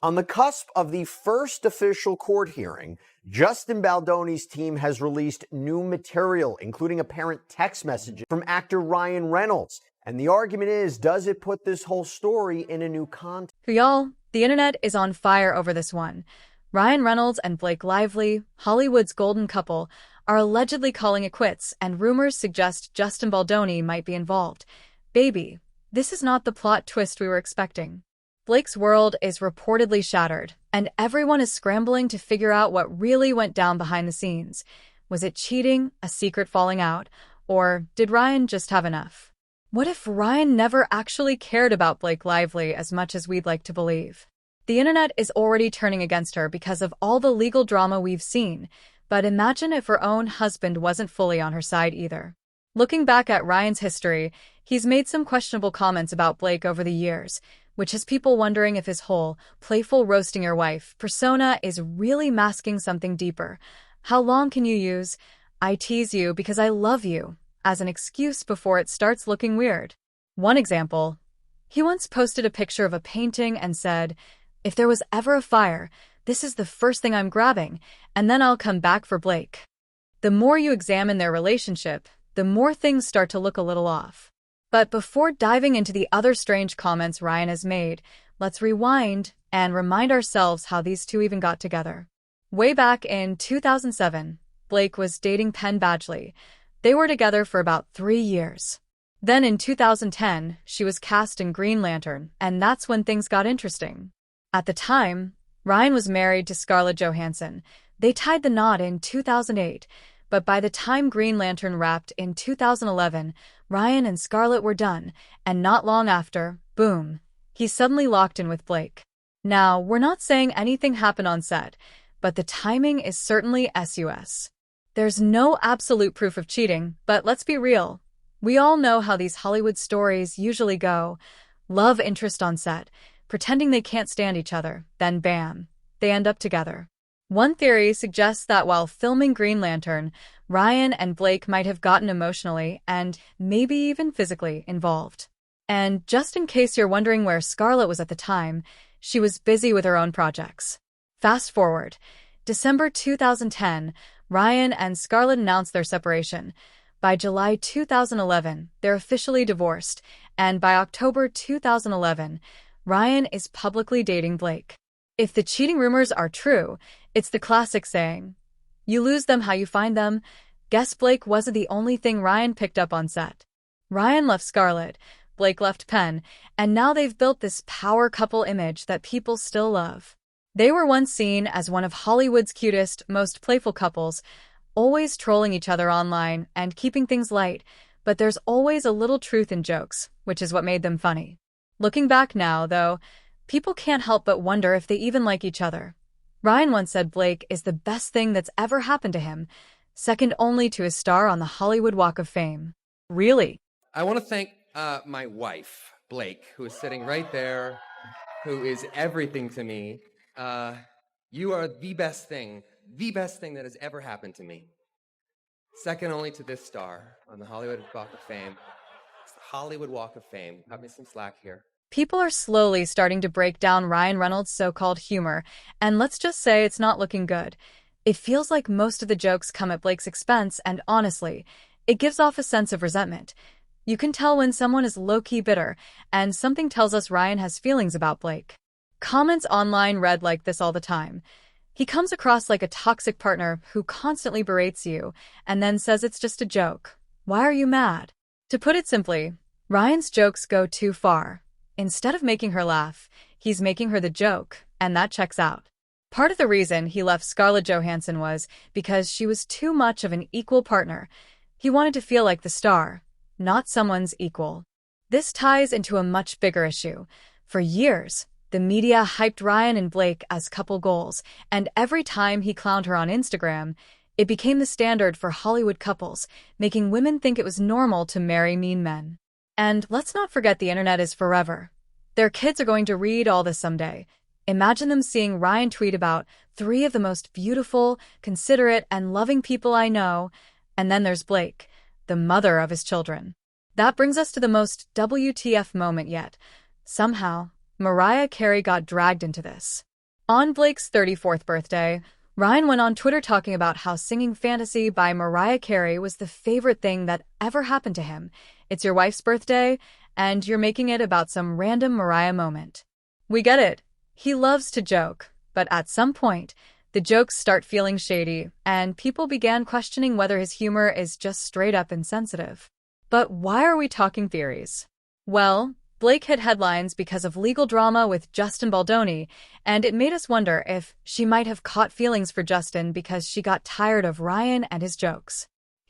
On the cusp of the first official court hearing, Justin Baldoni's team has released new material, including apparent text messages from actor Ryan Reynolds. And the argument is, does it put this whole story in a new context? Y'all, the internet is on fire over this one. Ryan Reynolds and Blake Lively, Hollywood's golden couple, are allegedly calling it quits, and rumors suggest Justin Baldoni might be involved. Baby, this is not the plot twist we were expecting. Blake's world is reportedly shattered, and everyone is scrambling to figure out what really went down behind the scenes. Was it cheating, a secret falling out, or did Ryan just have enough? What if Ryan never actually cared about Blake Lively as much as we'd like to believe? The internet is already turning against her because of all the legal drama we've seen, but imagine if her own husband wasn't fully on her side either. Looking back at Ryan's history, he's made some questionable comments about Blake over the years, which has people wondering if his whole playful roasting your wife persona is really masking something deeper. How long can you use "I tease you because I love you" as an excuse before it starts looking weird? One example, he once posted a picture of a painting and said, "If there was ever a fire, this is the first thing I'm grabbing, and then I'll come back for Blake." The more you examine their relationship, the more things start to look a little off. But before diving into the other strange comments Ryan has made, let's rewind and remind ourselves how these two even got together. Way back in 2007, Blake was dating Penn Badgley. They were together for about 3 years. Then in 2010, she was cast in Green Lantern, and that's when things got interesting. At the time, Ryan was married to Scarlett Johansson. They tied the knot in 2008, but by the time Green Lantern wrapped in 2011, Ryan and Scarlett were done, and not long after, boom, he suddenly locked in with Blake. Now, we're not saying anything happened on set, but the timing is certainly sus. There's no absolute proof of cheating, but let's be real. We all know how these Hollywood stories usually go. Love interest on set, pretending they can't stand each other, then bam, they end up together. One theory suggests that while filming Green Lantern, Ryan and Blake might have gotten emotionally and maybe even physically involved. And just in case you're wondering where Scarlett was at the time, she was busy with her own projects. Fast forward, December 2010, Ryan and Scarlett announced their separation. By July 2011, they're officially divorced, and by October 2011, Ryan is publicly dating Blake. If the cheating rumors are true, it's the classic saying, "You lose them how you find them." Guess Blake wasn't the only thing Ryan picked up on set. Ryan left Scarlett, Blake left Penn, and now they've built this power couple image that people still love. They were once seen as one of Hollywood's cutest, most playful couples, always trolling each other online and keeping things light, but there's always a little truth in jokes, which is what made them funny. Looking back now, though, people can't help but wonder if they even like each other. Ryan once said Blake is the best thing that's ever happened to him, second only to his star on the Hollywood Walk of Fame. Really? I want to thank my wife, Blake, who is sitting right there, who is everything to me. You are the best thing that has ever happened to me. Second only to this star on the Hollywood Walk of Fame. It's the Hollywood Walk of Fame. Cut me some slack here. People are slowly starting to break down Ryan Reynolds' so-called humor, and let's just say it's not looking good. It feels like most of the jokes come at Blake's expense, and honestly, it gives off a sense of resentment. You can tell when someone is low-key bitter, and something tells us Ryan has feelings about Blake. Comments online read like this all the time. "He comes across like a toxic partner who constantly berates you, and then says it's just a joke. Why are you mad?" To put it simply, Ryan's jokes go too far. Instead of making her laugh, he's making her the joke, and that checks out. Part of the reason he left Scarlett Johansson was because she was too much of an equal partner. He wanted to feel like the star, not someone's equal. This ties into a much bigger issue. For years, the media hyped Ryan and Blake as couple goals, and every time he clowned her on Instagram, it became the standard for Hollywood couples, making women think it was normal to marry mean men. And let's not forget the internet is forever. Their kids are going to read all this someday. Imagine them seeing Ryan tweet about 3 of the most beautiful, considerate, and loving people I know, and then there's Blake, the mother of his children. That brings us to the most WTF moment yet. Somehow, Mariah Carey got dragged into this. On Blake's 34th birthday, Ryan went on Twitter talking about how singing Fantasy by Mariah Carey was the favorite thing that ever happened to him. It's your wife's birthday, and you're making it about some random Mariah moment. We get it. He loves to joke, but at some point, the jokes start feeling shady, and people began questioning whether his humor is just straight up insensitive. But why are we talking theories? Well, Blake hit headlines because of legal drama with Justin Baldoni, and it made us wonder if she might have caught feelings for Justin because she got tired of Ryan and his jokes.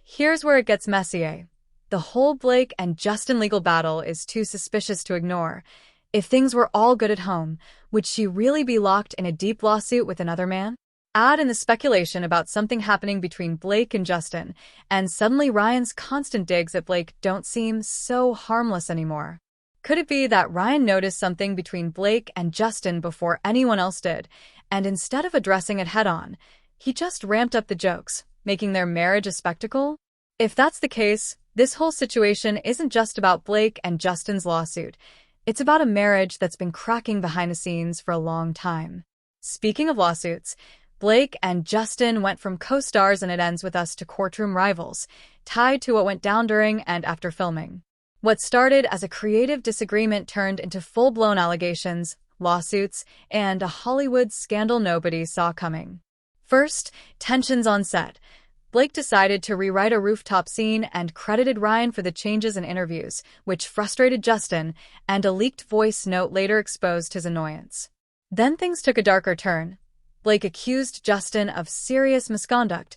Here's where it gets messy. The whole Blake and Justin legal battle is too suspicious to ignore. If things were all good at home, would she really be locked in a deep lawsuit with another man? Add in the speculation about something happening between Blake and Justin, and suddenly Ryan's constant digs at Blake don't seem so harmless anymore. Could it be that Ryan noticed something between Blake and Justin before anyone else did, and instead of addressing it head-on, he just ramped up the jokes, making their marriage a spectacle? If that's the case, this whole situation isn't just about Blake and Justin's lawsuit. It's about a marriage that's been cracking behind the scenes for a long time. Speaking of lawsuits, Blake and Justin went from co-stars in It Ends With Us to courtroom rivals, tied to what went down during and after filming. What started as a creative disagreement turned into full-blown allegations, lawsuits, and a Hollywood scandal nobody saw coming. First, tensions on set. Blake decided to rewrite a rooftop scene and credited Ryan for the changes in interviews, which frustrated Justin, and a leaked voice note later exposed his annoyance. Then things took a darker turn. Blake accused Justin of serious misconduct,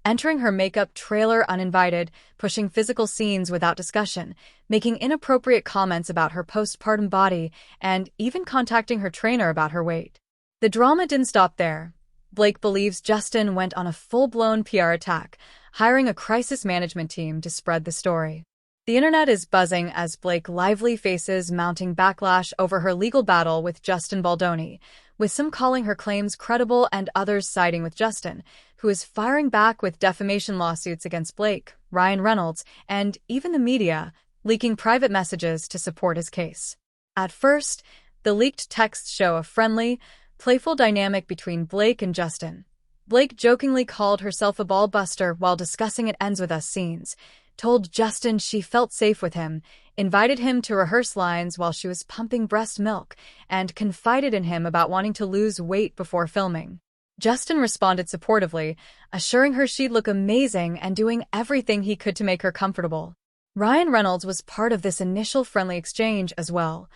entering her makeup trailer uninvited, pushing physical scenes without discussion, making inappropriate comments about her postpartum body, and even contacting her trainer about her weight. The drama didn't stop there. Blake believes Justin went on a full-blown PR attack, hiring a crisis management team to spread the story. The internet is buzzing as Blake Lively faces mounting backlash over her legal battle with Justin Baldoni, with some calling her claims credible and others siding with Justin, who is firing back with defamation lawsuits against Blake, Ryan Reynolds, and even the media, leaking private messages to support his case. At first, the leaked texts show a friendly, playful dynamic between Blake and Justin. Blake jokingly called herself a ball buster while discussing It Ends With Us scenes, told Justin she felt safe with him, invited him to rehearse lines while she was pumping breast milk, and confided in him about wanting to lose weight before filming. Justin responded supportively, assuring her she'd look amazing and doing everything he could to make her comfortable. Ryan Reynolds was part of this initial friendly exchange as well.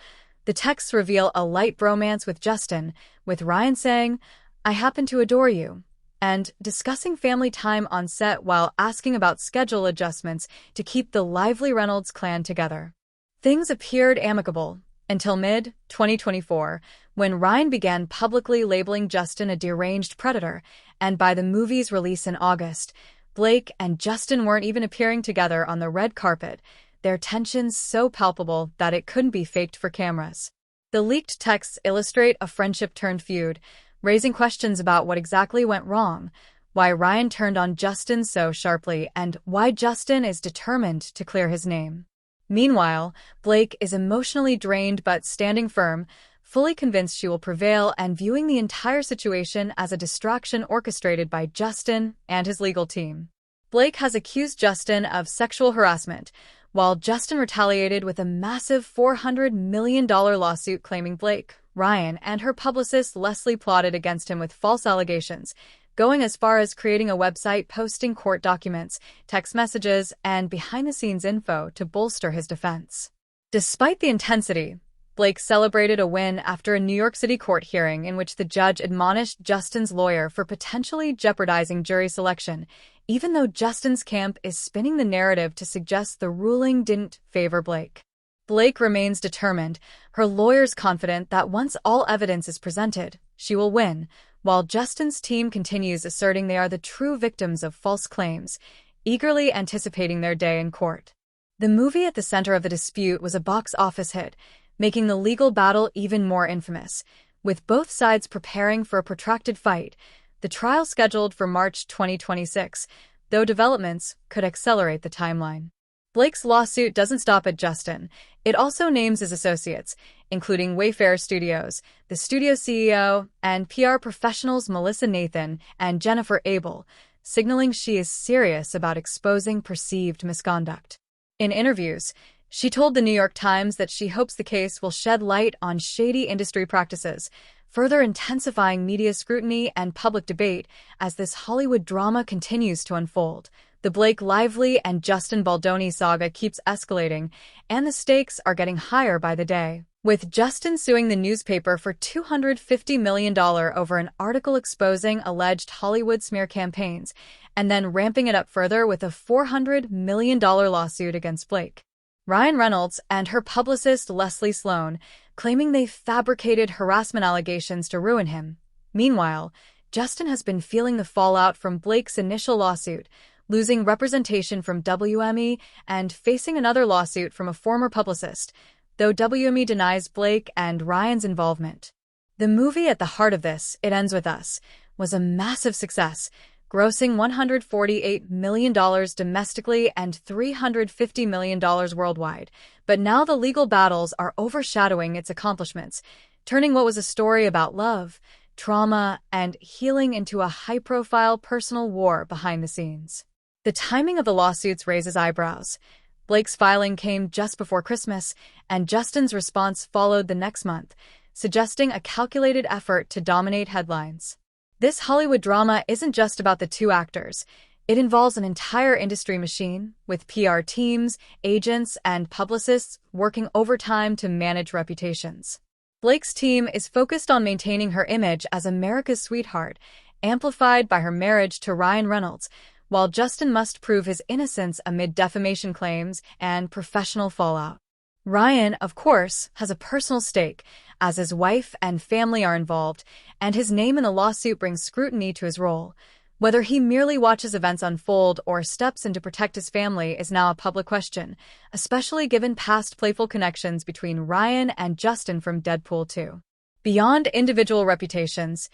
The texts reveal a light bromance with Justin, with Ryan saying, "I happen to adore you," and discussing family time on set while asking about schedule adjustments to keep the lively Reynolds clan together. Things appeared amicable until mid-2024, when Ryan began publicly labeling Justin a deranged predator, and by the movie's release in August, Blake and Justin weren't even appearing together on the red carpet, their tensions so palpable that it couldn't be faked for cameras. The leaked texts illustrate a friendship-turned-feud, raising questions about what exactly went wrong, why Ryan turned on Justin so sharply, and why Justin is determined to clear his name. Meanwhile, Blake is emotionally drained but standing firm, fully convinced she will prevail and viewing the entire situation as a distraction orchestrated by Justin and his legal team. Blake has accused Justin of sexual harassment, while Justin retaliated with a massive $400 million lawsuit claiming Blake, Ryan, and her publicist Leslie plotted against him with false allegations, going as far as creating a website posting court documents, text messages, and behind-the-scenes info to bolster his defense. Despite the intensity, Blake celebrated a win after a New York City court hearing in which the judge admonished Justin's lawyer for potentially jeopardizing jury selection, even though Justin's camp is spinning the narrative to suggest the ruling didn't favor Blake. Blake remains determined, her lawyers confident that once all evidence is presented, she will win, while Justin's team continues asserting they are the true victims of false claims, eagerly anticipating their day in court. The movie at the center of the dispute was a box office hit, making the legal battle even more infamous. With both sides preparing for a protracted fight, the trial scheduled for March 2026, though developments could accelerate the timeline. Blake's lawsuit doesn't stop at Justin. It also names his associates, including Wayfair Studios, the studio CEO, and PR professionals Melissa Nathan and Jennifer Abel, signaling she is serious about exposing perceived misconduct. In interviews, she told the New York Times that she hopes the case will shed light on shady industry practices, further intensifying media scrutiny and public debate as this Hollywood drama continues to unfold. The Blake Lively and Justin Baldoni saga keeps escalating, and the stakes are getting higher by the day. With Justin suing the newspaper for $250 million over an article exposing alleged Hollywood smear campaigns, and then ramping it up further with a $400 million lawsuit against Blake. Ryan Reynolds and her publicist Leslie Sloan claiming they fabricated harassment allegations to ruin him. Meanwhile, Justin has been feeling the fallout from Blake's initial lawsuit, losing representation from WME and facing another lawsuit from a former publicist, though WME denies Blake and Ryan's involvement. The movie at the heart of this, It Ends With Us, was a massive success, grossing $148 million domestically and $350 million worldwide. But now the legal battles are overshadowing its accomplishments, turning what was a story about love, trauma, and healing into a high-profile personal war behind the scenes. The timing of the lawsuits raises eyebrows. Blake's filing came just before Christmas, and Justin's response followed the next month, suggesting a calculated effort to dominate headlines. This Hollywood drama isn't just about the two actors. It involves an entire industry machine, with PR teams, agents, and publicists working overtime to manage reputations. Blake's team is focused on maintaining her image as America's sweetheart, amplified by her marriage to Ryan Reynolds, while Justin must prove his innocence amid defamation claims and professional fallout. Ryan, of course, has a personal stake, as his wife and family are involved, and his name in the lawsuit brings scrutiny to his role. Whether he merely watches events unfold or steps in to protect his family is now a public question, especially given past playful connections between Ryan and Justin from Deadpool 2. Beyond individual reputations,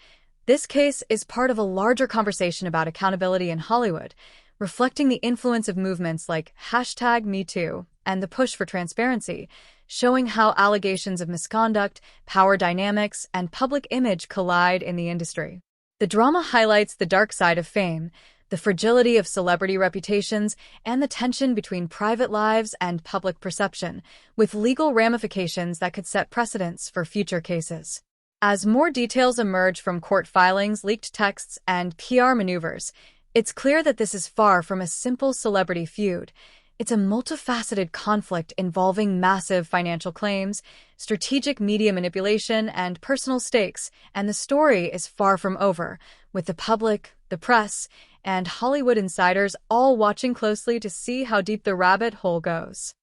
this case is part of a larger conversation about accountability in Hollywood, reflecting the influence of movements like #MeToo and the push for transparency, showing how allegations of misconduct, power dynamics, and public image collide in the industry. The drama highlights the dark side of fame, the fragility of celebrity reputations, and the tension between private lives and public perception, with legal ramifications that could set precedents for future cases. As more details emerge from court filings, leaked texts, and PR maneuvers, it's clear that this is far from a simple celebrity feud. It's a multifaceted conflict involving massive financial claims, strategic media manipulation, and personal stakes, and the story is far from over, with the public, the press, and Hollywood insiders all watching closely to see how deep the rabbit hole goes.